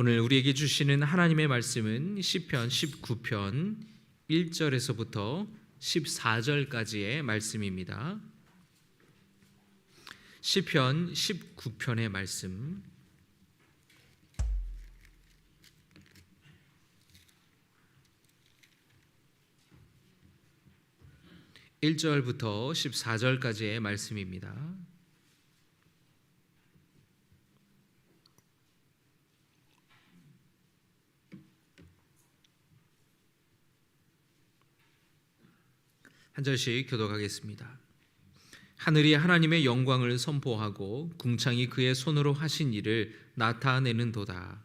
오늘 우리에게 주시는 하나님의 말씀은 시편 19편 1절에서부터 14절까지의 말씀입니다. 시편 19편의 말씀 1절부터 14절까지의 말씀입니다. 한 절씩 교독하겠습니다. 하늘이 하나님의 영광을 선포하고 궁창이 그의 손으로 하신 일을 나타내는도다.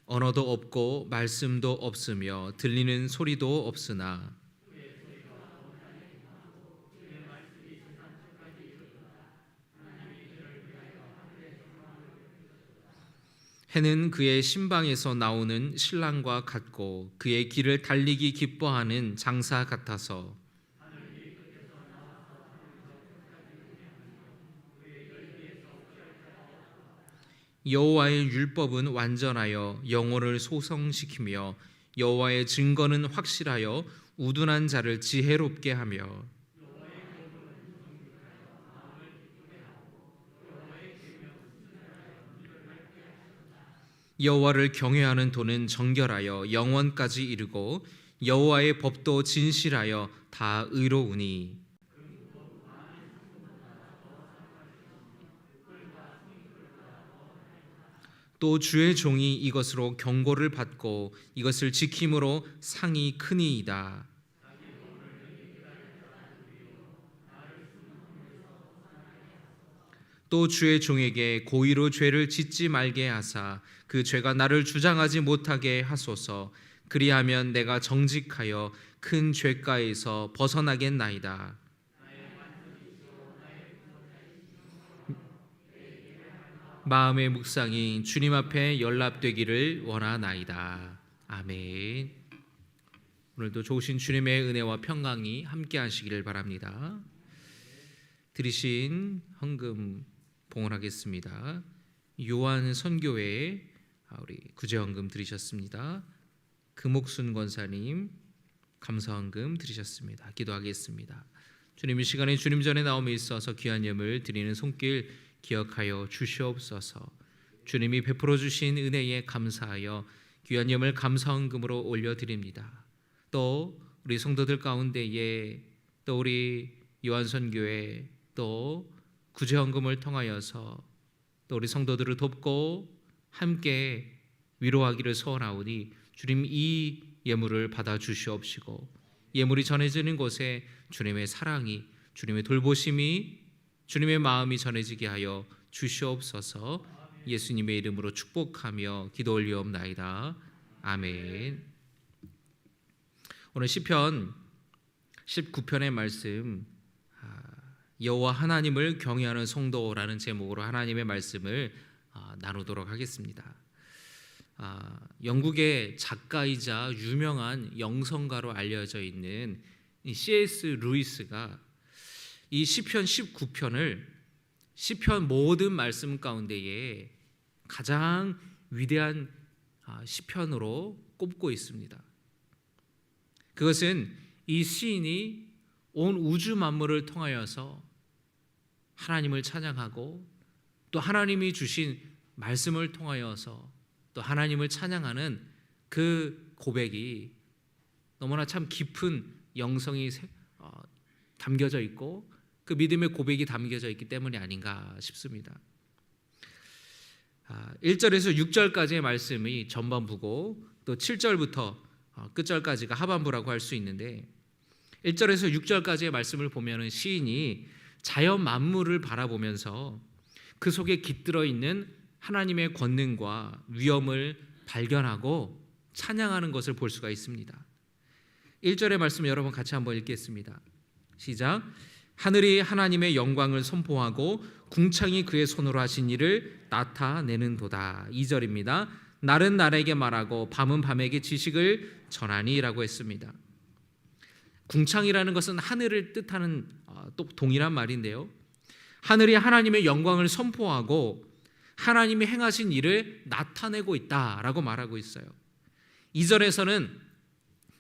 언어도 없고 말씀도 없으며 들리는 소리도 없으나 해는 그의 신방에서 나오는 신랑과 같고 그의 길을 달리기 기뻐하는 장사 같아서 여호와의 율법은 완전하여 영혼을 소성시키며 여호와의 증거는 확실하여 우둔한 자를 지혜롭게 하며 여호와를 경외하는 도는 정결하여 영원까지 이르고 여호와의 법도 진실하여 다 의로우니 또 주의 종이 이것으로 경고를 받고 이것을 지킴으로 상이 크니이다. 또 주의 종에게 고의로 죄를 짓지 말게 하사 그 죄가 나를 주장하지 못하게 하소서. 그리하면 내가 정직하여 큰 죄가에서 벗어나겠나이다. 마음의 묵상이 주님 앞에 연락되기를 원하나이다. 아멘. 오늘도 좋으신 주님의 은혜와 평강이 함께 하시기를 바랍니다. 드리신 헌금 봉헌하겠습니다. 요한 선교회에 우리 구제헌금 드리셨습니다. 금옥순 권사님 감사헌금 드리셨습니다. 기도하겠습니다. 주님, 이 시간에 주님 전에 나옴에 있어서 귀한 예물 드리는 손길 기억하여 주시옵소서. 주님이 베풀어 주신 은혜에 감사하여 귀한 예물 감사헌금으로 올려드립니다. 또 우리 성도들 가운데에 또 우리 요한선교회 또 구제헌금을 통하여서 또 우리 성도들을 돕고 함께 위로하기를 소원하오니 주님 이 예물을 받아 주시옵시고 예물이 전해지는 곳에 주님의 사랑이 주님의 돌보심이 주님의 마음이 전해지게 하여 주시옵소서. 예수님의 이름으로 축복하며 기도 올리옵나이다. 아멘. 오늘 시편 19편의 말씀 여호와 하나님을 경외하는 성도라는 제목으로 하나님의 말씀을 나누도록 하겠습니다. 영국의 작가이자 유명한 영성가로 알려져 있는 C.S. 루이스가 이 시편 19편을 시편 모든 말씀 가운데에 가장 위대한 시편으로 꼽고 있습니다. 그것은 이 시인이 온 우주 만물을 통하여서 하나님을 찬양하고 또 하나님이 주신 말씀을 통하여서 또 하나님을 찬양하는 그 고백이 너무나 참 깊은 영성이 담겨져 있고 그 믿음의 고백이 담겨져 있기 때문이 아닌가 싶습니다. 1절에서 6절까지의 말씀이 전반부고 또 7절부터 끝절까지가 하반부라고 할 수 있는데 1절에서 6절까지의 말씀을 보면 시인이 자연 만물을 바라보면서 그 속에 깃들어 있는 하나님의 권능과 위엄을 발견하고 찬양하는 것을 볼 수가 있습니다. 1절의 말씀 여러분 같이 한번 읽겠습니다. 시작. 하늘이 하나님의 영광을 선포하고 궁창이 그의 손으로 하신 일을 나타내는도다. 2절입니다. 날은 날에게 말하고 밤은 밤에게 지식을 전하니 라고 했습니다. 궁창이라는 것은 하늘을 뜻하는 또 동일한 말인데요. 하늘이 하나님의 영광을 선포하고 하나님이 행하신 일을 나타내고 있다라고 말하고 있어요. 2절에서는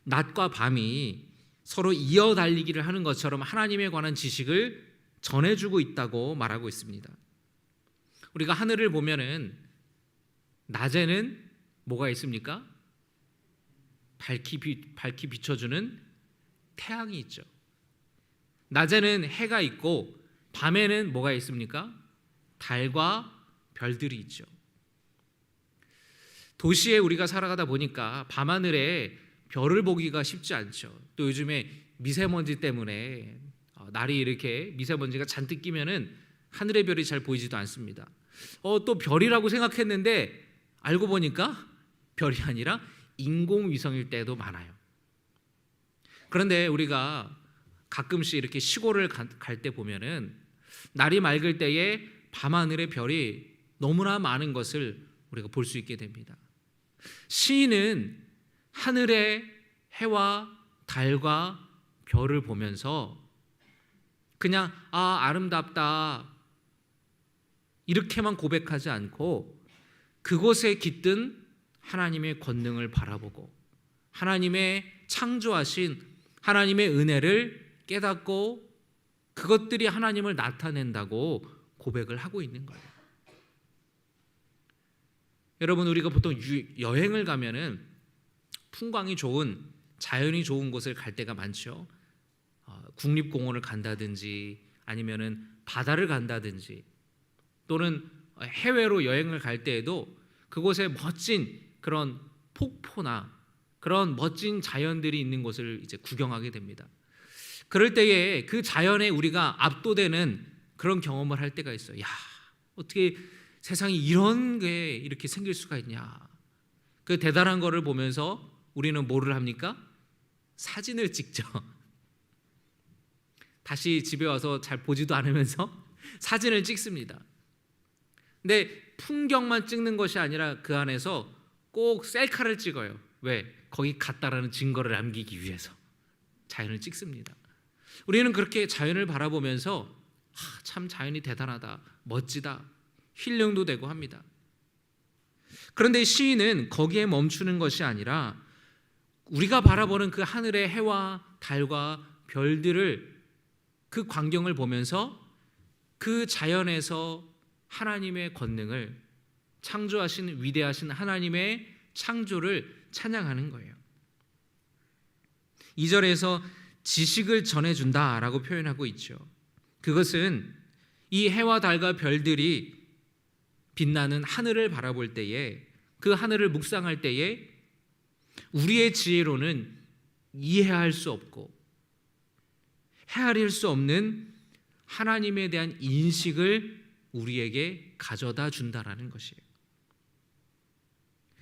낮과 밤이 서로 이어 달리기를 하는 것처럼 하나님에 관한 지식을 전해주고 있다고 말하고 있습니다. 우리가 하늘을 보면은 낮에는 뭐가 있습니까? 밝히 비춰주는 태양이 있죠. 낮에는 해가 있고 밤에는 뭐가 있습니까? 달과 별들이 있죠. 도시에 우리가 살아가다 보니까 밤하늘에 별을 보기가 쉽지 않죠. 또 요즘에 미세먼지 때문에 날이 이렇게 미세먼지가 잔뜩 끼면은 하늘의 별이 잘 보이지도 않습니다. 또 별이라고 생각했는데 알고 보니까 별이 아니라 인공위성일 때도 많아요. 그런데 우리가 가끔씩 이렇게 시골을 갈 때 보면은 날이 맑을 때에 밤하늘의 별이 너무나 많은 것을 우리가 볼 수 있게 됩니다. 시인은 하늘의 해와 달과 별을 보면서 그냥 아름답다 이렇게만 고백하지 않고 그곳에 깃든 하나님의 권능을 바라보고 하나님의 창조하신 하나님의 은혜를 깨닫고 그것들이 하나님을 나타낸다고 고백을 하고 있는 거예요. 여러분, 우리가 보통 여행을 가면은 풍광이 좋은 자연이 좋은 곳을 갈 때가 많죠. 국립공원을 간다든지 아니면은 바다를 간다든지 또는 해외로 여행을 갈 때에도 그곳에 멋진 그런 폭포나 그런 멋진 자연들이 있는 곳을 이제 구경하게 됩니다. 그럴 때에 그 자연에 우리가 압도되는 그런 경험을 할 때가 있어요. 야, 어떻게 세상에 이런 게 이렇게 생길 수가 있냐. 그 대단한 거를 보면서 우리는 뭐를 합니까? 사진을 찍죠. 다시 집에 와서 잘 보지도 않으면서 사진을 찍습니다. 근데 풍경만 찍는 것이 아니라 그 안에서 꼭 셀카를 찍어요. 왜? 거기 갔다라는 증거를 남기기 위해서 자연을 찍습니다. 우리는 그렇게 자연을 바라보면서 참 자연이 대단하다, 멋지다, 힐링도 되고 합니다. 그런데 시인은 거기에 멈추는 것이 아니라 우리가 바라보는 그 하늘의 해와 달과 별들을 그 광경을 보면서 그 자연에서 하나님의 권능을 창조하신 위대하신 하나님의 창조를 찬양하는 거예요. 2절에서 지식을 전해준다라고 표현하고 있죠. 그것은 이 해와 달과 별들이 빛나는 하늘을 바라볼 때에 그 하늘을 묵상할 때에 우리의 지혜로는 이해할 수 없고 헤아릴 수 없는 하나님에 대한 인식을 우리에게 가져다 준다라는 것이에요.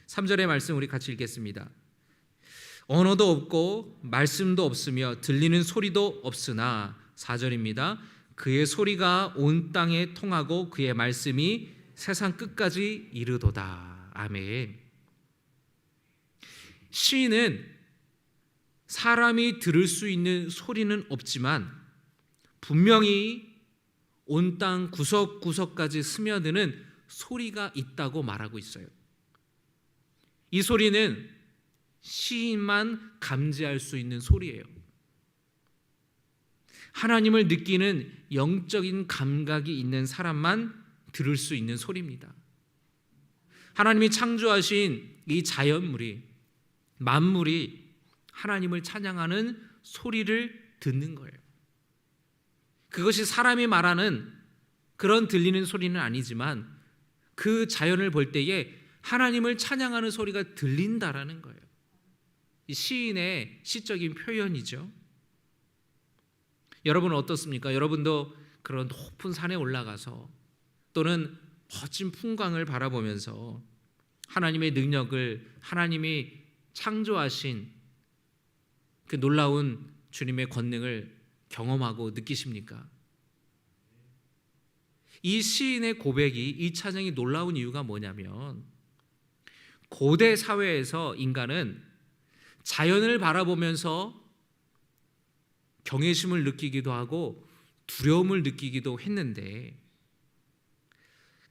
3절의 말씀 우리 같이 읽겠습니다. 언어도 없고 말씀도 없으며 들리는 소리도 없으나 4절입니다. 그의 소리가 온 땅에 통하고 그의 말씀이 세상 끝까지 이르도다. 아멘. 시인은 사람이 들을 수 있는 소리는 없지만 분명히 온 땅 구석구석까지 스며드는 소리가 있다고 말하고 있어요. 이 소리는 시인만 감지할 수 있는 소리예요. 하나님을 느끼는 영적인 감각이 있는 사람만 들을 수 있는 소리입니다. 하나님이 창조하신 이 자연물이 만물이 하나님을 찬양하는 소리를 듣는 거예요. 그것이 사람이 말하는 그런 들리는 소리는 아니지만 그 자연을 볼 때에 하나님을 찬양하는 소리가 들린다라는 거예요. 이 시인의 시적인 표현이죠. 여러분은 어떻습니까? 여러분도 그런 높은 산에 올라가서 또는 멋진 풍광을 바라보면서 하나님의 능력을 하나님이 창조하신 그 놀라운 주님의 권능을 경험하고 느끼십니까? 이 시인의 고백이 이 찬양이 놀라운 이유가 뭐냐면 고대 사회에서 인간은 자연을 바라보면서 경외심을 느끼기도 하고 두려움을 느끼기도 했는데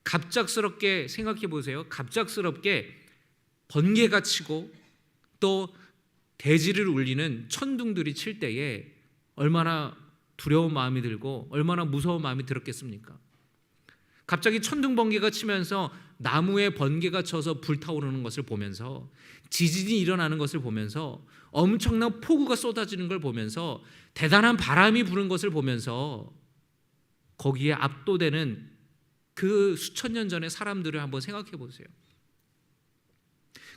갑작스럽게 생각해 보세요. 갑작스럽게 번개가 치고 또 대지를 울리는 천둥들이 칠 때에 얼마나 두려운 마음이 들고 얼마나 무서운 마음이 들었겠습니까? 갑자기 천둥 번개가 치면서 나무에 번개가 쳐서 불타오르는 것을 보면서 지진이 일어나는 것을 보면서 엄청난 폭우가 쏟아지는 걸 보면서 대단한 바람이 부는 것을 보면서 거기에 압도되는 그 수천 년 전의 사람들을 한번 생각해 보세요.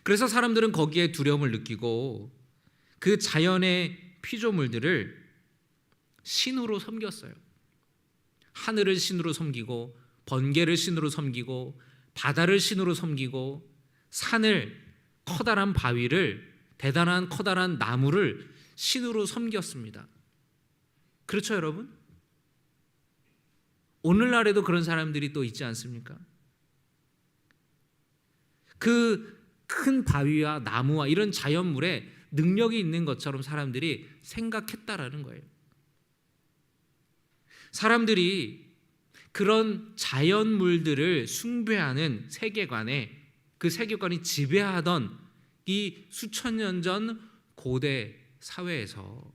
그래서 사람들은 거기에 두려움을 느끼고 그 자연의 피조물들을 신으로 섬겼어요. 하늘을 신으로 섬기고 번개를 신으로 섬기고 바다를 신으로 섬기고 산을, 커다란 바위를, 대단한 커다란 나무를 신으로 섬겼습니다. 그렇죠, 여러분? 오늘날에도 그런 사람들이 또 있지 않습니까? 그 큰 바위와 나무와 이런 자연물에 능력이 있는 것처럼 사람들이 생각했다라는 거예요. 사람들이 그런 자연물들을 숭배하는 세계관에 그 세계관이 지배하던 이 수천 년 전 고대 사회에서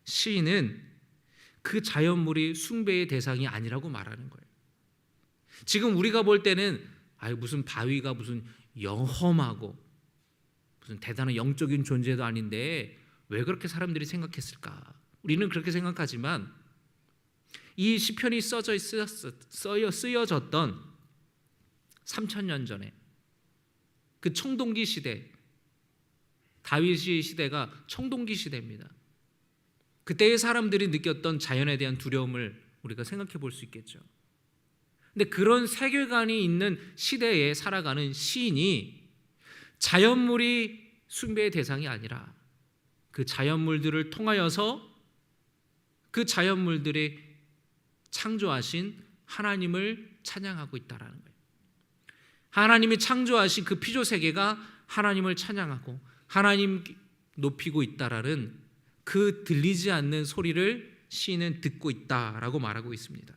시인은 그 자연물이 숭배의 대상이 아니라고 말하는 거예요. 지금 우리가 볼 때는 무슨 바위가 무슨 영험하고 무슨 대단한 영적인 존재도 아닌데 왜 그렇게 사람들이 생각했을까? 우리는 그렇게 생각하지만 이 시편이 쓰여졌던 3000년 전에 그 청동기 시대, 다윗의 시대가 청동기 시대입니다. 그때의 사람들이 느꼈던 자연에 대한 두려움을 우리가 생각해 볼 수 있겠죠. 근데 그런 세계관이 있는 시대에 살아가는 시인이 자연물이 숭배의 대상이 아니라 그 자연물들을 통하여서 그 자연물들이 창조하신 하나님을 찬양하고 있다는 거예요. 하나님이 창조하신 그 피조세계가 하나님을 찬양하고 하나님 높이고 있다라는 그 들리지 않는 소리를 시인은 듣고 있다라고 말하고 있습니다.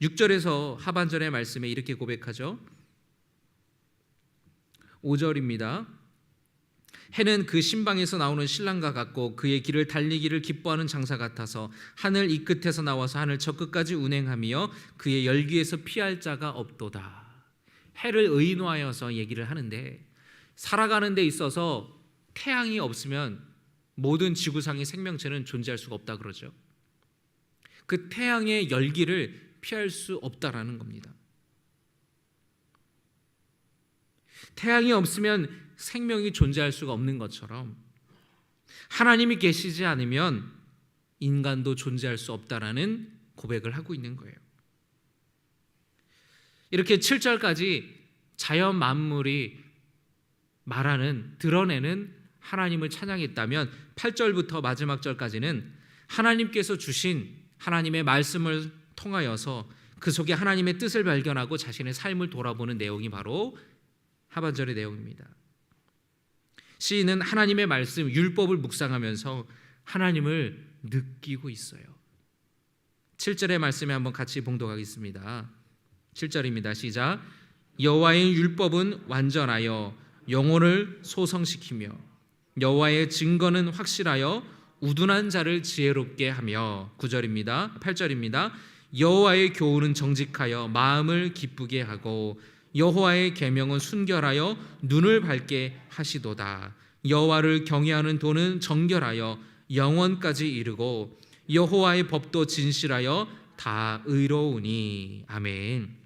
6절에서 하반절의 말씀에 이렇게 고백하죠. 5절입니다. 해는 그 신방에서 나오는 신랑과 같고 그의 길을 달리기를 기뻐하는 장사 같아서 하늘 이 끝에서 나와서 하늘 저 끝까지 운행하며 그의 열기에서 피할 자가 없도다. 해를 의노하여서 얘기를 하는데 살아가는 데 있어서 태양이 없으면 모든 지구상의 생명체는 존재할 수가 없다 그러죠. 그 태양의 열기를 피할 수 없다라는 겁니다. 태양이 없으면 생명이 존재할 수가 없는 것처럼 하나님이 계시지 않으면 인간도 존재할 수 없다라는 고백을 하고 있는 거예요. 이렇게 7절까지 자연 만물이 말하는, 드러내는 하나님을 찬양했다면 8절부터 마지막 절까지는 하나님께서 주신 하나님의 말씀을 통하여서 그 속에 하나님의 뜻을 발견하고 자신의 삶을 돌아보는 내용이 바로 하반절의 내용입니다. 시인은 하나님의 말씀, 율법을 묵상하면서 하나님을 느끼고 있어요. 7절의 말씀에 한번 같이 봉독하겠습니다. 7절입니다. 시작. 여호와의 율법은 완전하여 영혼을 소성시키며 여호와의 증거는 확실하여 우둔한 자를 지혜롭게 하며 9절입니다. 8절입니다. 여호와의 교훈은 정직하여 마음을 기쁘게 하고 여호와의 계명은 순결하여 눈을 밝게 하시도다. 여호와를 경외하는 도는 정결하여 영원까지 이르고 여호와의 법도 진실하여 다 의로우니. 아멘.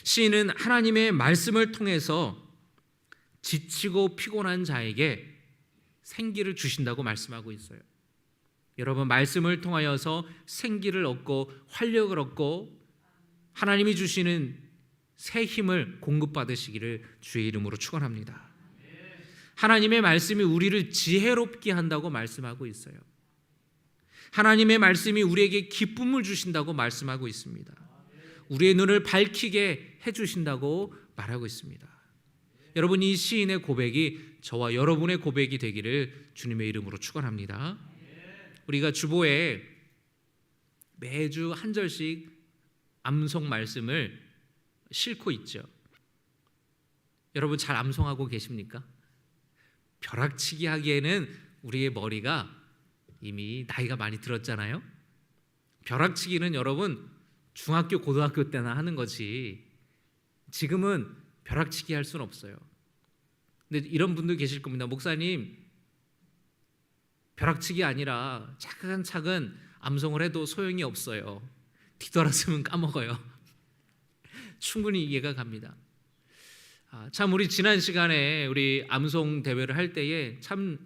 시인은 하나님의 말씀을 통해서 지치고 피곤한 자에게 생기를 주신다고 말씀하고 있어요. 여러분, 말씀을 통하여서 생기를 얻고 활력을 얻고 하나님이 주시는 새 힘을 공급받으시기를 주의 이름으로 축원합니다. 하나님의 말씀이 우리를 지혜롭게 한다고 말씀하고 있어요. 하나님의 말씀이 우리에게 기쁨을 주신다고 말씀하고 있습니다. 우리의 눈을 밝히게 해주신다고 말하고 있습니다. 여러분, 이 시인의 고백이 저와 여러분의 고백이 되기를 주님의 이름으로 축원합니다. 우리가 주보에 매주 한 절씩 암송 말씀을 싣고 있죠. 여러분 잘 암송하고 계십니까? 벼락치기 하기에는 우리의 머리가 이미 나이가 많이 들었잖아요. 벼락치기는 여러분 중학교 고등학교 때나 하는 거지 지금은 벼락치기 할 수는 없어요. 근데 이런 분들 계실 겁니다. 목사님, 벼락치기 아니라 차근차근 암송을 해도 소용이 없어요. 뒤돌아서면 까먹어요. 충분히 이해가 갑니다. 참 우리 지난 시간에 우리 암송 대회를 할 때에 참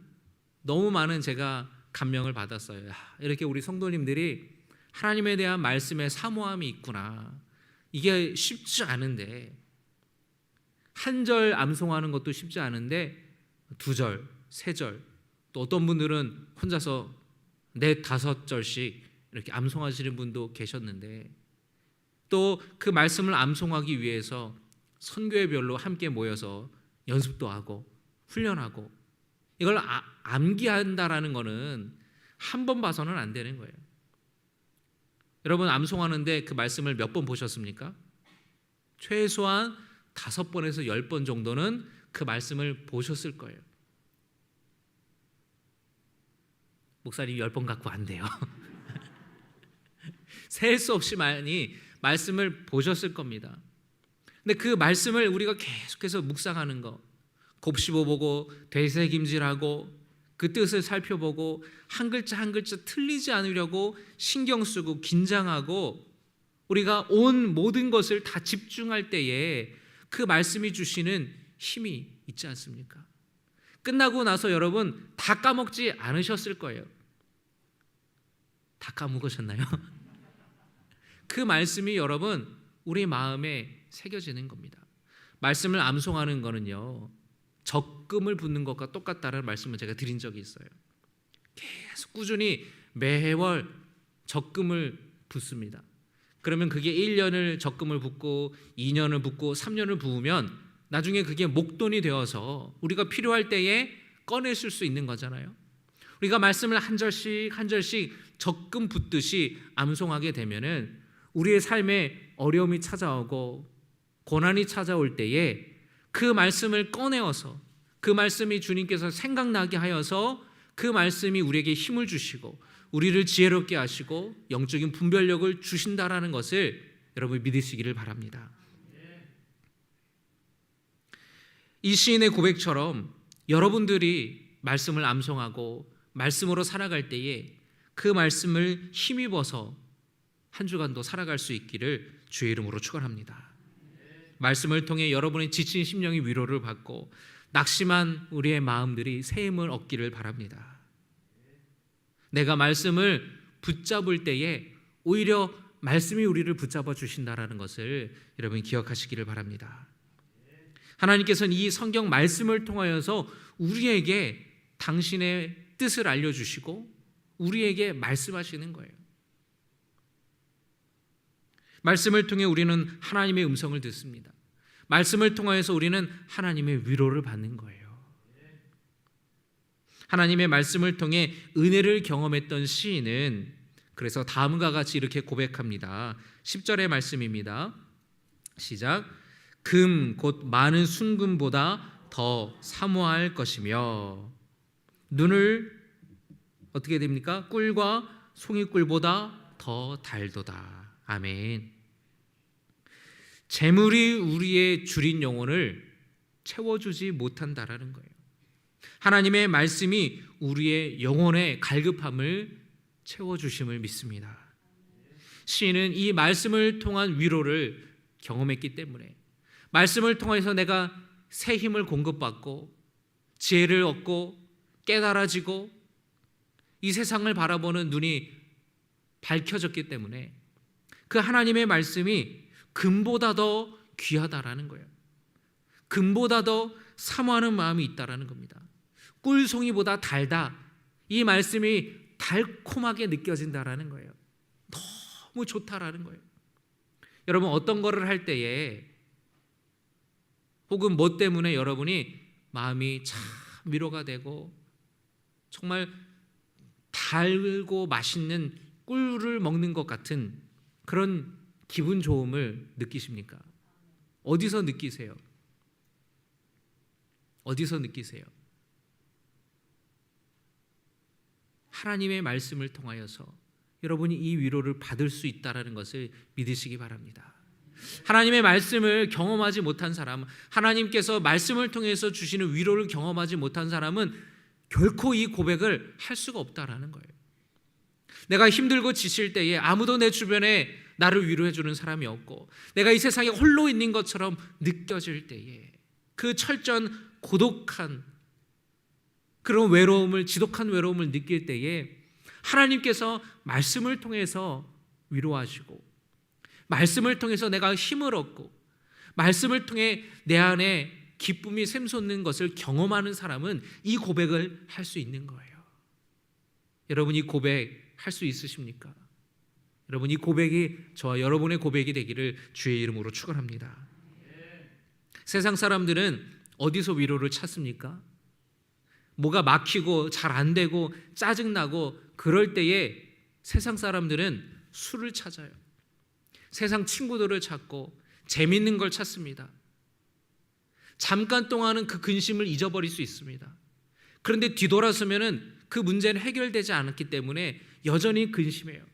너무 많은 제가 감명을 받았어요. 이렇게 우리 성도님들이 하나님에 대한 말씀에 사모함이 있구나. 이게 쉽지 않은데 한 절 암송하는 것도 쉽지 않은데 두 절, 세 절, 또 어떤 분들은 혼자서 넷, 다섯 절씩 이렇게 암송하시는 분도 계셨는데 또 그 말씀을 암송하기 위해서 선교회별로 함께 모여서 연습도 하고 훈련하고 이걸 암기한다라는 거는 한 번 봐서는 안 되는 거예요. 여러분 암송하는데 그 말씀을 몇 번 보셨습니까? 최소한 5번에서 10번 정도는 그 말씀을 보셨을 거예요. 목사님 10번 갖고 안 돼요. 셀 수 없이 많이 말씀을 보셨을 겁니다. 근데 그 말씀을 우리가 계속해서 묵상하는 거, 곱씹어보고 되새김질하고 그 뜻을 살펴보고 한 글자 한 글자 틀리지 않으려고 신경 쓰고 긴장하고 우리가 온 모든 것을 다 집중할 때에 그 말씀이 주시는 힘이 있지 않습니까? 끝나고 나서 여러분 다 까먹지 않으셨을 거예요. 다 까먹으셨나요? 그 말씀이 여러분 우리 마음에 새겨지는 겁니다. 말씀을 암송하는 거는요 적금을 붓는 것과 똑같다는 말씀을 제가 드린 적이 있어요. 계속 꾸준히 매월 적금을 붓습니다. 그러면 그게 1년을 적금을 붓고 2년을 붓고 3년을 부으면 나중에 그게 목돈이 되어서 우리가 필요할 때에 꺼내실 수 있는 거잖아요. 우리가 말씀을 한 절씩 한 절씩 적금 붓듯이 암송하게 되면은 우리의 삶에 어려움이 찾아오고 고난이 찾아올 때에 그 말씀을 꺼내어서 그 말씀이 주님께서 생각나게 하여서 그 말씀이 우리에게 힘을 주시고 우리를 지혜롭게 하시고 영적인 분별력을 주신다라는 것을 여러분 믿으시기를 바랍니다. 이 시인의 고백처럼 여러분들이 말씀을 암송하고 말씀으로 살아갈 때에 그 말씀을 힘입어서 한 주간도 살아갈 수 있기를 주의 이름으로 축원합니다. 말씀을 통해 여러분의 지친 심령이 위로를 받고 낙심한 우리의 마음들이 새 힘을 얻기를 바랍니다. 내가 말씀을 붙잡을 때에 오히려 말씀이 우리를 붙잡아 주신다라는 것을 여러분 기억하시기를 바랍니다. 하나님께서는 이 성경 말씀을 통하여서 우리에게 당신의 뜻을 알려주시고 우리에게 말씀하시는 거예요. 말씀을 통해 우리는 하나님의 음성을 듣습니다. 말씀을 통하여서 우리는 하나님의 위로를 받는 거예요. 하나님의 말씀을 통해 은혜를 경험했던 시인은 그래서 다음과 같이 이렇게 고백합니다. 10절의 말씀입니다. 시작. 금 곧 많은 순금보다 더 사모할 것이며 눈을 어떻게 됩니까? 꿀과 송이꿀보다 더 달도다. 아멘. 재물이 우리의 줄인 영혼을 채워주지 못한다라는 거예요. 하나님의 말씀이 우리의 영혼의 갈급함을 채워주심을 믿습니다. 시인은 이 말씀을 통한 위로를 경험했기 때문에 말씀을 통해서 내가 새 힘을 공급받고 지혜를 얻고 깨달아지고 이 세상을 바라보는 눈이 밝혀졌기 때문에 그 하나님의 말씀이 금보다 더 귀하다라는 거예요. 금보다 더 사모하는 마음이 있다라는 겁니다. 꿀송이보다 달다. 이 말씀이 달콤하게 느껴진다라는 거예요. 너무 좋다라는 거예요. 여러분 어떤 거를 할 때에 혹은 뭐 때문에 여러분이 마음이 참 위로가 되고 정말 다 달고 맛있는 꿀을 먹는 것 같은 그런 기분 좋음을 느끼십니까? 어디서 느끼세요? 어디서 느끼세요? 하나님의 말씀을 통하여서 여러분이 이 위로를 받을 수 있다는 것을 믿으시기 바랍니다. 하나님의 말씀을 경험하지 못한 사람, 하나님께서 말씀을 통해서 주시는 위로를 경험하지 못한 사람은 결코 이 고백을 할 수가 없다라는 거예요. 내가 힘들고 지칠 때에 아무도 내 주변에 나를 위로해 주는 사람이 없고, 내가 이 세상에 홀로 있는 것처럼 느껴질 때에 그 철저한 고독한 그런 외로움을, 지독한 외로움을 느낄 때에 하나님께서 말씀을 통해서 위로하시고, 말씀을 통해서 내가 힘을 얻고, 말씀을 통해 내 안에 기쁨이 샘솟는 것을 경험하는 사람은 이 고백을 할 수 있는 거예요. 여러분, 이 고백 할 수 있으십니까? 여러분, 이 고백이 저와 여러분의 고백이 되기를 주의 이름으로 축원합니다. 세상 사람들은 어디서 위로를 찾습니까? 뭐가 막히고 잘 안 되고 짜증나고 그럴 때에 세상 사람들은 술을 찾아요. 세상 친구들을 찾고 재밌는 걸 찾습니다. 잠깐 동안은 그 근심을 잊어버릴 수 있습니다. 그런데 뒤돌아서면은 그 문제는 해결되지 않았기 때문에 여전히 근심해요.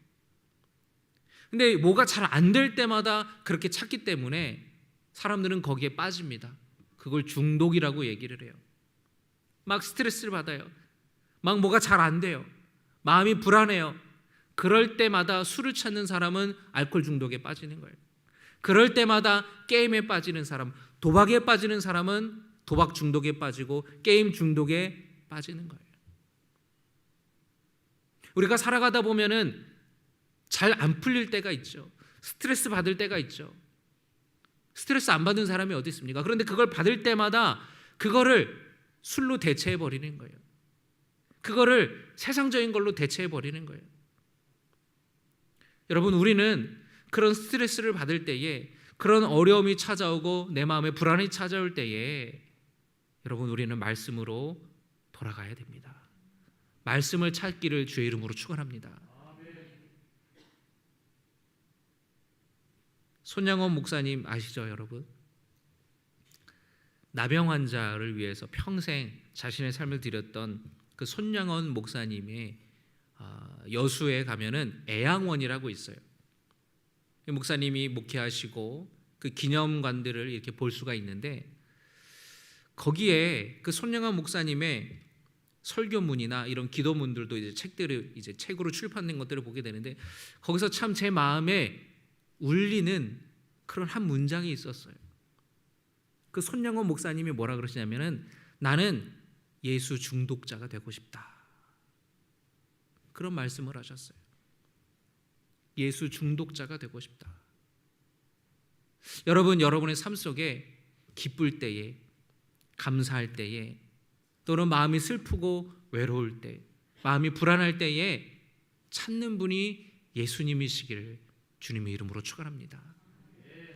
근데 뭐가 잘 안 될 때마다 그렇게 찾기 때문에 사람들은 거기에 빠집니다. 그걸 중독이라고 얘기를 해요. 막 스트레스를 받아요. 막 뭐가 잘 안 돼요. 마음이 불안해요. 그럴 때마다 술을 찾는 사람은 알코올 중독에 빠지는 거예요. 그럴 때마다 게임에 빠지는 사람, 도박에 빠지는 사람은 도박 중독에 빠지고 게임 중독에 빠지는 거예요. 우리가 살아가다 보면은 잘 안 풀릴 때가 있죠. 스트레스 받을 때가 있죠. 스트레스 안 받는 사람이 어디 있습니까? 그런데 그걸 받을 때마다 그거를 술로 대체해 버리는 거예요. 그거를 세상적인 걸로 대체해 버리는 거예요. 여러분, 우리는 그런 스트레스를 받을 때에, 그런 어려움이 찾아오고 내 마음에 불안이 찾아올 때에 여러분, 우리는 말씀으로 돌아가야 됩니다. 말씀을 찾기를 주의 이름으로 축원합니다. 손양원 목사님 아시죠, 여러분? 나병 환자를 위해서 평생 자신의 삶을 드렸던 그 손양원 목사님의 여수에 가면은 애양원이라고 있어요. 목사님이 목회하시고 그 기념관들을 이렇게 볼 수가 있는데, 거기에 그 손양원 목사님의 설교문이나 이런 기도문들도 이제 책들을 이제 책으로 출판된 것들을 보게 되는데, 거기서 참 제 마음에 울리는 그런 한 문장이 있었어요. 그 손양원 목사님이 뭐라 그러시냐면은, 나는 예수 중독자가 되고 싶다, 그런 말씀을 하셨어요. 예수 중독자가 되고 싶다. 여러분, 여러분의 삶 속에 기쁠 때에, 감사할 때에, 또는 마음이 슬프고 외로울 때, 마음이 불안할 때에 찾는 분이 예수님이시기를 주님의 이름으로 축원합니다.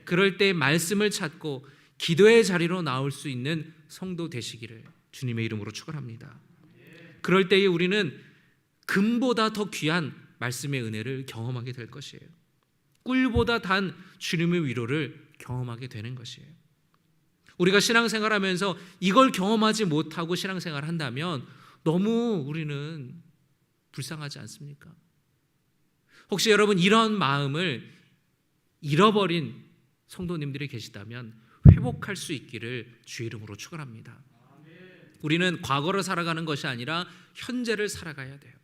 그럴 때 말씀을 찾고 기도의 자리로 나올 수 있는 성도 되시기를 주님의 이름으로 축원합니다. 그럴 때에 우리는 금보다 더 귀한 말씀의 은혜를 경험하게 될 것이에요. 꿀보다 단 주님의 위로를 경험하게 되는 것이에요. 우리가 신앙생활하면서 이걸 경험하지 못하고 신앙생활을 한다면 너무 우리는 불쌍하지 않습니까? 혹시 여러분 이런 마음을 잃어버린 성도님들이 계시다면 회복할 수 있기를 주의 이름으로 축원합니다. 우리는 과거를 살아가는 것이 아니라 현재를 살아가야 돼요.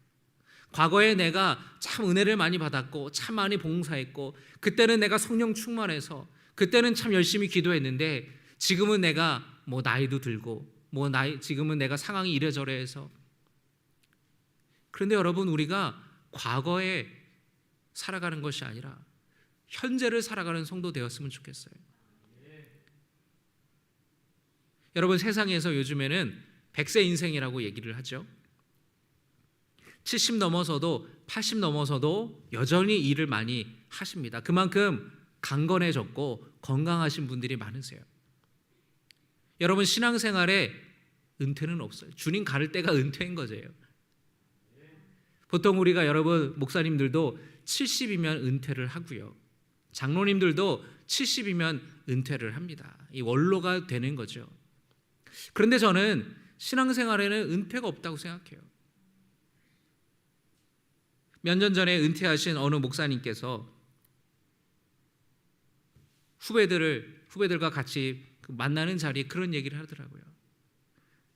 과거에 내가 참 은혜를 많이 받았고 참 많이 봉사했고, 그때는 내가 성령 충만해서, 그때는 참 열심히 기도했는데, 지금은 내가 뭐 나이도 들고 지금은 내가 상황이 이래저래 해서. 그런데 여러분, 우리가 과거에 살아가는 것이 아니라 현재를 살아가는 성도 되었으면 좋겠어요. 여러분, 세상에서 요즘에는 100세 인생이라고 얘기를 하죠. 70 넘어서도 80 넘어서도 여전히 일을 많이 하십니다. 그만큼 강건해졌고 건강하신 분들이 많으세요. 여러분, 신앙생활에 은퇴는 없어요. 주님 가를 때가 은퇴인 거예요. 보통 우리가 여러분 목사님들도 70이면 은퇴를 하고요. 장로님들도 70이면 은퇴를 합니다. 이 원로가 되는 거죠. 그런데 저는 신앙생활에는 은퇴가 없다고 생각해요. 몇 년 전에 은퇴하신 어느 목사님께서 후배들과 같이 만나는 자리에 그런 얘기를 하더라고요.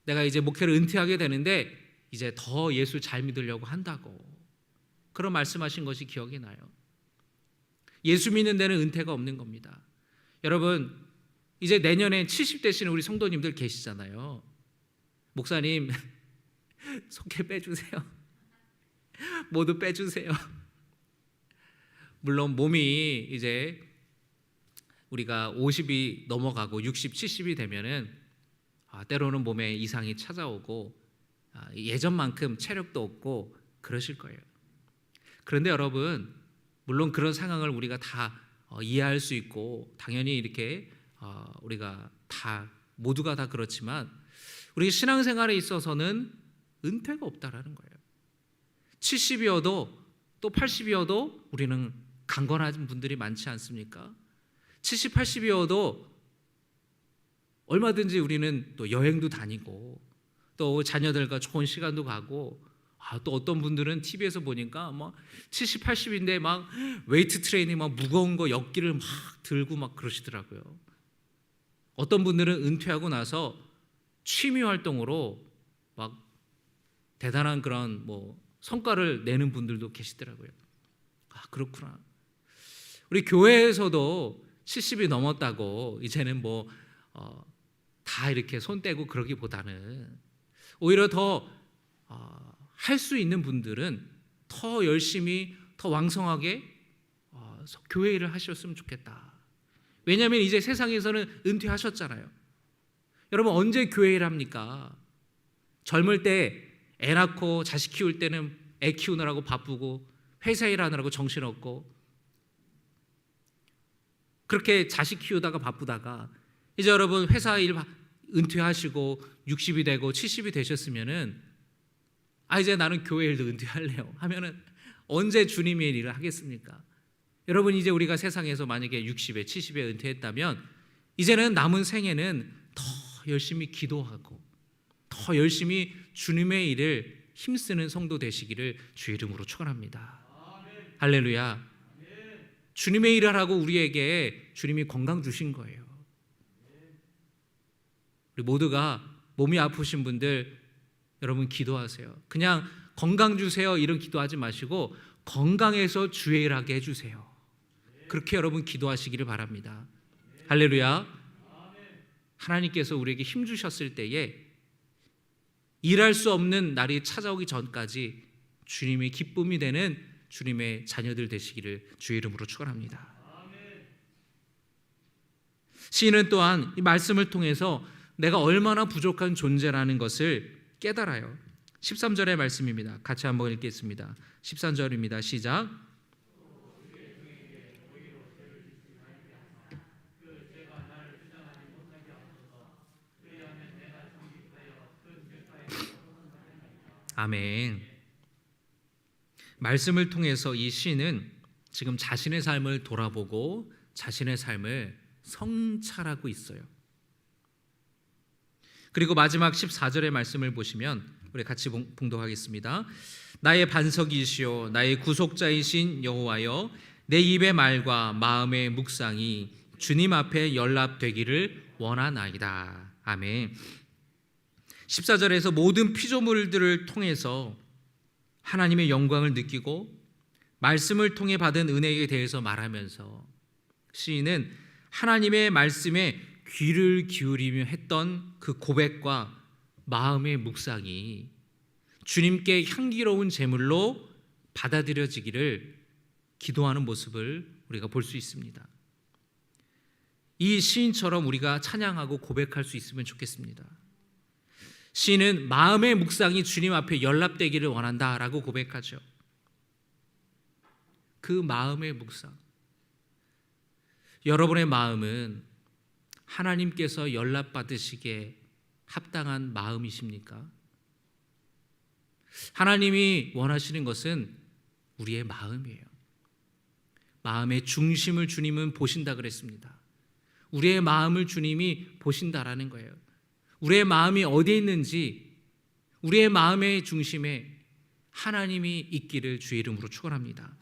내가 이제 목회를 은퇴하게 되는데 이제 더 예수 잘 믿으려고 한다고 그런 말씀하신 것이 기억이 나요. 예수 믿는 데는 은퇴가 없는 겁니다. 여러분 이제 내년에 70 되시는 우리 성도님들 계시잖아요. 목사님 속해 빼주세요. 모두 빼주세요. 물론 몸이 이제 우리가 50이 넘어가고 60, 70이 되면은 때로는 몸에 이상이 찾아오고 예전만큼 체력도 없고 그러실 거예요. 그런데 여러분 물론 그런 상황을 우리가 다 이해할 수 있고 당연히 이렇게 우리가 다 모두가 다 그렇지만 우리 신앙생활에 있어서는 은퇴가 없다라는 거예요. 70이어도 또 80이어도 우리는 강건한 분들이 많지 않습니까? 70, 80이어도 얼마든지 우리는 또 여행도 다니고 또 자녀들과 좋은 시간도 가고 또 어떤 분들은 TV에서 보니까 막 70, 80인데 막 웨이트 트레이닝 막 무거운 거 역기를 막 들고 막 그러시더라고요. 어떤 분들은 은퇴하고 나서 취미 활동으로 막 대단한 그런 성과를 내는 분들도 계시더라고요. 그렇구나. 우리 교회에서도 70이 넘었다고 이제는 다 이렇게 손 떼고 그러기보다는 오히려 더 할 수 있는 분들은 더 열심히 더 왕성하게 교회 일을 하셨으면 좋겠다. 왜냐하면 이제 세상에서는 은퇴하셨잖아요. 여러분 언제 교회 일 합니까? 젊을 때 애 낳고 자식 키울 때는 애 키우느라고 바쁘고 회사 일 하느라고 정신없고 그렇게 자식 키우다가 바쁘다가 이제 여러분 회사 일 은퇴하시고 60이 되고 70이 되셨으면은 이제 나는 교회 일도 은퇴할래요 하면은 언제 주님의 일을 하겠습니까? 여러분 이제 우리가 세상에서 만약에 60에 70에 은퇴했다면 이제는 남은 생애는 더 열심히 기도하고 더 열심히 주님의 일을 힘쓰는 성도 되시기를 주의 이름으로 축원합니다. 할렐루야. 주님의 일을 하고 우리에게 주님이 건강 주신 거예요. 우리 모두가 몸이 아프신 분들 여러분 기도하세요. 그냥 건강 주세요 이런 기도하지 마시고 건강해서 주의 일 하게 해주세요. 그렇게 여러분 기도하시기를 바랍니다. 할렐루야. 하나님께서 우리에게 힘 주셨을 때에 일할 수 없는 날이 찾아오기 전까지 주님의 기쁨이 되는 주님의 자녀들 되시기를 주의 이름으로 축원합니다. 시인은 또한 이 말씀을 통해서 내가 얼마나 부족한 존재라는 것을 깨달아요. 13절의 말씀입니다. 같이 한번 읽겠습니다. 13절입니다. 시작. 아멘. 말씀을 통해서 이 시인은 지금 자신의 삶을 돌아보고 자신의 삶을 성찰하고 있어요. 그리고 마지막 14절의 말씀을 보시면 우리 같이 봉독하겠습니다. 나의 반석이시오 나의 구속자이신 여호와여 내 입의 말과 마음의 묵상이 주님 앞에 연락되기를 원하나이다. 아멘. 14절에서 모든 피조물들을 통해서 하나님의 영광을 느끼고 말씀을 통해 받은 은혜에 대해서 말하면서 시인은 하나님의 말씀에 귀를 기울이며 했던 그 고백과 마음의 묵상이 주님께 향기로운 제물로 받아들여지기를 기도하는 모습을 우리가 볼 수 있습니다. 이 시인처럼 우리가 찬양하고 고백할 수 있으면 좋겠습니다. 시인은 마음의 묵상이 주님 앞에 연락되기를 원한다라고 고백하죠. 그 마음의 묵상, 여러분의 마음은 하나님께서 연락받으시기에 합당한 마음이십니까? 하나님이 원하시는 것은 우리의 마음이에요. 마음의 중심을 주님은 보신다 그랬습니다. 우리의 마음을 주님이 보신다라는 거예요. 우리의 마음이 어디에 있는지, 우리의 마음의 중심에 하나님이 있기를 주의 이름으로 축원합니다.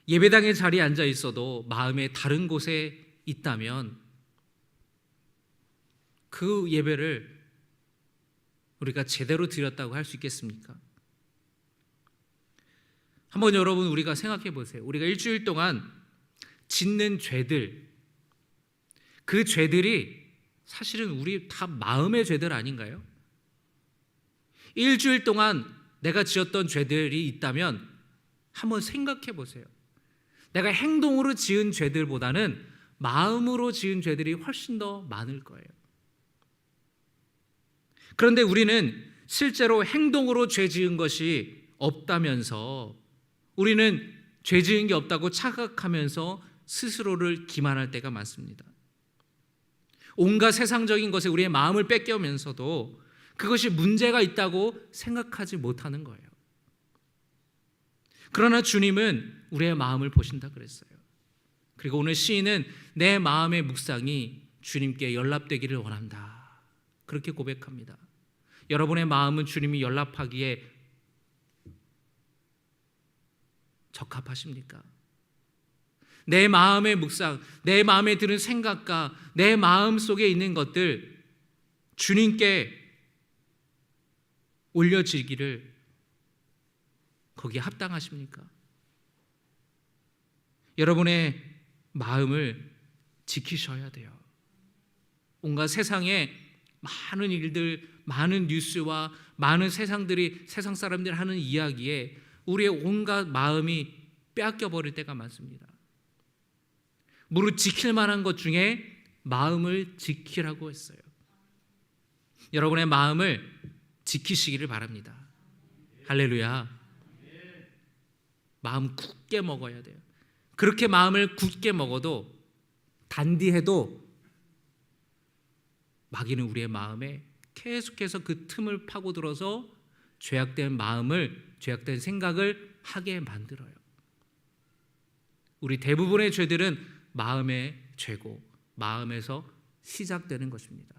예배당의 자리에 앉아 있어도 마음의 다른 곳에 있다면 그 예배를 우리가 제대로 드렸다고 할 수 있겠습니까? 한번 여러분 우리가 생각해 보세요. 우리가 일주일 동안 짓는 죄들, 그 죄들이 사실은 우리 다 마음의 죄들 아닌가요? 일주일 동안 내가 지었던 죄들이 있다면 한번 생각해 보세요. 내가 행동으로 지은 죄들보다는 마음으로 지은 죄들이 훨씬 더 많을 거예요. 그런데 우리는 실제로 행동으로 죄 지은 것이 없다면서, 우리는 죄 지은 게 없다고 착각하면서 스스로를 기만할 때가 많습니다. 온갖 세상적인 것에 우리의 마음을 뺏겨면서도 그것이 문제가 있다고 생각하지 못하는 거예요. 그러나 주님은 우리의 마음을 보신다 그랬어요. 그리고 오늘 시인은 내 마음의 묵상이 주님께 연락되기를 원한다, 그렇게 고백합니다. 여러분의 마음은 주님이 연락하기에 적합하십니까? 내 마음의 묵상, 내 마음에 드는 생각과 내 마음 속에 있는 것들 주님께 올려지기를 거기에 합당하십니까? 여러분의 마음을 지키셔야 돼요. 온갖 세상에 많은 일들, 많은 뉴스와 많은 세상 사람들이 하는 이야기에 우리의 온갖 마음이 빼앗겨 버릴 때가 많습니다. 무릇 지킬 만한 것 중에 마음을 지키라고 했어요. 여러분의 마음을 지키시기를 바랍니다. 할렐루야. 마음 굳게 먹어야 돼요. 그렇게 마음을 굳게 먹어도, 단디해도 마귀는 우리의 마음에 계속해서 그 틈을 파고들어서 죄악된 마음을, 죄악된 생각을 하게 만들어요. 우리 대부분의 죄들은 마음의 죄고 마음에서 시작되는 것입니다.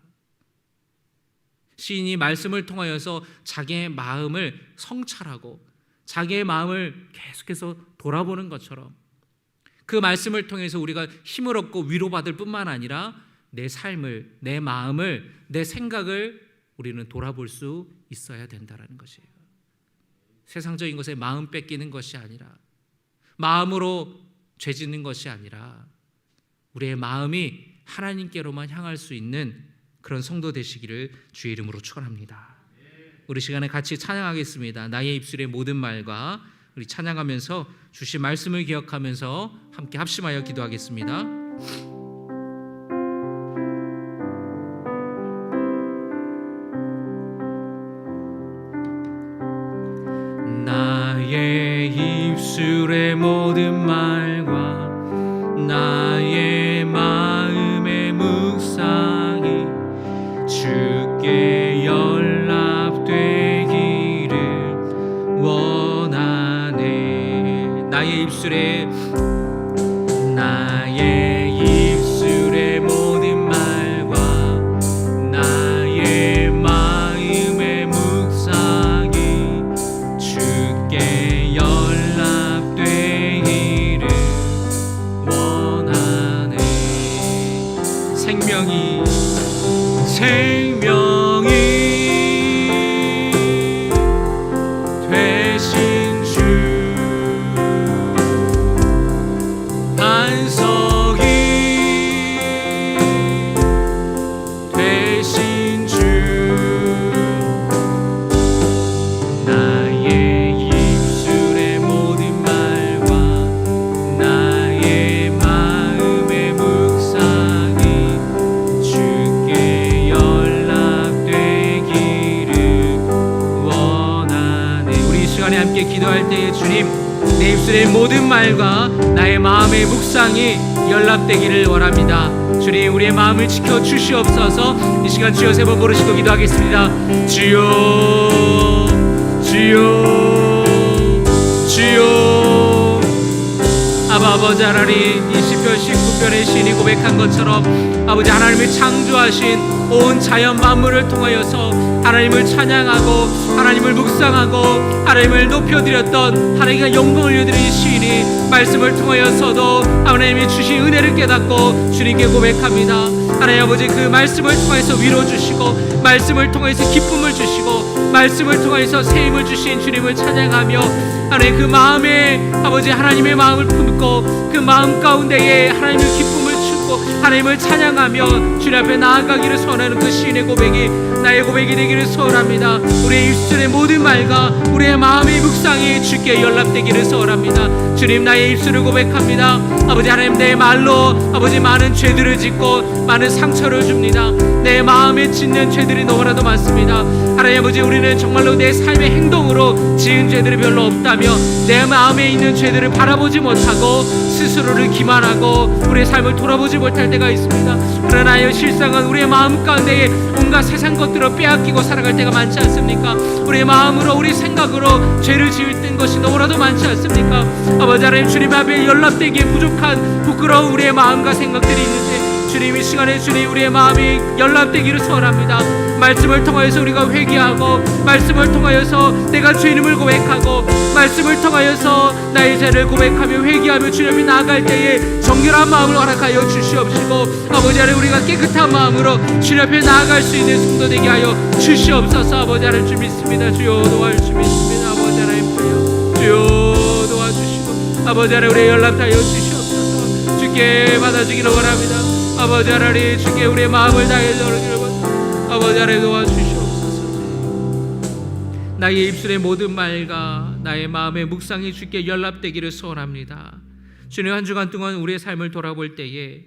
시인이 말씀을 통하여서 자기의 마음을 성찰하고 자기의 마음을 계속해서 돌아보는 것처럼 그 말씀을 통해서 우리가 힘을 얻고 위로받을 뿐만 아니라 내 삶을, 내 마음을, 내 생각을 우리는 돌아볼 수 있어야 된다는 것이에요. 세상적인 것에 마음 뺏기는 것이 아니라, 마음으로 죄 짓는 것이 아니라 우리의 마음이 하나님께로만 향할 수 있는 그런 성도 되시기를 주의 이름으로 축원합니다. 우리 시간에 같이 찬양하겠습니다. 나의 입술의 모든 말과, 우리 찬양하면서 주신 말씀을 기억하면서 함께 합심하여 기도하겠습니다. 나의 입술의 모든 말과 나의 마음의 묵상이 주께 연락되기를 원하네. 나의 입술의 모든 말과 나의 마음의 묵상이 주께 연락되기를 원하네. 생명이 되신 주, 반석이 되신 주, 나의 입술의 모든 말과 나의 마음의 묵상이 주께 연락되기를 원하네. 우리 이 시간에 함께 기도할 때에 주님, 내 입술의 모든 말과 나의 마음의 묵상이 연락되기를 원합니다. 주님 우리의 마음을 지켜 주시옵소서. 이 시간 주여 세 번 부르시고 기도하겠습니다. 주여 주여 주여. 아버지 하나님, 이 시편 19편의 시인이 고백한 것처럼 아버지 하나님을 창조하신 온 자연 만물을 통하여서 하나님을 찬양하고 하나님을 묵상하고 하나님을 높여드렸던 하나님과 영광을 올려드린 시인이 말씀을 통하여서도 하나님이 주신 은혜를 깨닫고 주님께 고백합니다. 하나님 아버지, 그 말씀을 통해서 위로 주시고 말씀을 통해서 기쁨을 주시고 말씀을 통해서 새 힘을 주신 주님을 찬양하며 하나님 그 마음에 아버지 하나님의 마음을 품고 그 마음 가운데에 하나님의 기쁨을 주고 하나님을 찬양하며 주님 앞에 나아가기를 소원하는 그 시인의 고백이 나의 고백이 되기를 소원합니다. 우리의 입술의 모든 말과 우리의 마음의 묵상이 주께 연락되기를 소원합니다. 주님, 나의 입술을 고백합니다. 아버지 하나님, 내 말로 아버지 많은 죄들을 짓고 많은 상처를 줍니다. 내 마음에 짓는 죄들이 너무나도 많습니다. 하나님 아버지, 우리는 정말로 내 삶의 행동으로 지은 죄들이 별로 없다며 내 마음에 있는 죄들을 바라보지 못하고 스스로를 기만하고 우리의 삶을 돌아보지 못할 때가 있습니다. 그러나 실상은 우리의 마음 가운데에 온갖 세상 것들을 빼앗기고 살아갈 때가 많지 않습니까? 우리의 마음으로 우리 생각으로 죄를 지을 것이 너무나도 많지 않습니까? 아버지 하나님, 주님 앞에 연락되기에 부족한 부끄러운 우리의 마음과 생각들이 있는데 주님, 이 시간에 주님 우리의 마음이 연락되기를 소원합니다. 말씀을 통하여서 우리가 회개하고 말씀을 통하여서 내가 주님을 고백하고 말씀을 통하여서 나의 죄를 고백하며 회개하며 주님 앞에 나아갈 때에 정결한 마음을 허락하여 주시옵시고 아버지 하나님, 우리가 깨끗한 마음으로 주님 앞에 나아갈 수 있는 성도 되게 하여 주시옵소서. 아버지 하나님, 주 믿습니다. 주여 도와주시 믿습니다. 아버지 하나님, 주여 도와주시고 아버지 하나님, 우리의 연락하여 주시옵소서. 주께 받아주기를 원합니다. 아버지 하나님, 주께 우리의 마음을 다해 드리기를 원합니다. 아버지 하나님, 도와주시옵소서. 나의 입술의 모든 말과 나의 마음의 묵상이 주께 연락되기를 소원합니다. 주님, 한 주간 동안 우리의 삶을 돌아볼 때에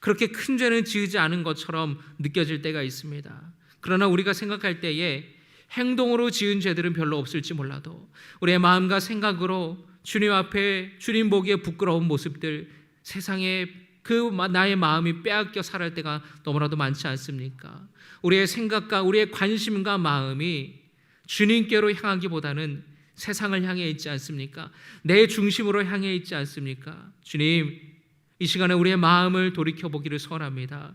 그렇게 큰 죄는 지으지 않은 것처럼 느껴질 때가 있습니다. 그러나 우리가 생각할 때에 행동으로 지은 죄들은 별로 없을지 몰라도 우리의 마음과 생각으로 주님 앞에 주님 보기에 부끄러운 모습들, 세상에 그 나의 마음이 빼앗겨 살아갈 때가 너무나도 많지 않습니까? 우리의 생각과 우리의 관심과 마음이 주님께로 향하기보다는 세상을 향해 있지 않습니까? 내 중심으로 향해 있지 않습니까? 주님, 이 시간에 우리의 마음을 돌이켜보기를 소원합니다.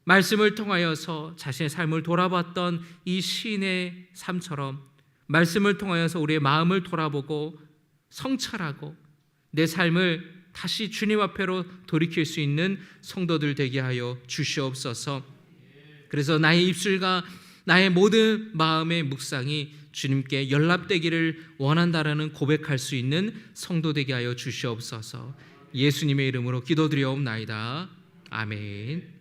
말씀을 통하여서 자신의 삶을 돌아봤던 이 시인의 삶처럼 말씀을 통하여서 우리의 마음을 돌아보고 성찰하고 내 삶을 다시 주님 앞에로 돌이킬 수 있는 성도들 되게 하여 주시옵소서. 그래서 나의 입술과 나의 모든 마음의 묵상이 주님께 연락되기를 원한다라는 고백할 수 있는 성도 되게 하여 주시옵소서. 예수님의 이름으로 기도드리옵나이다. 아멘.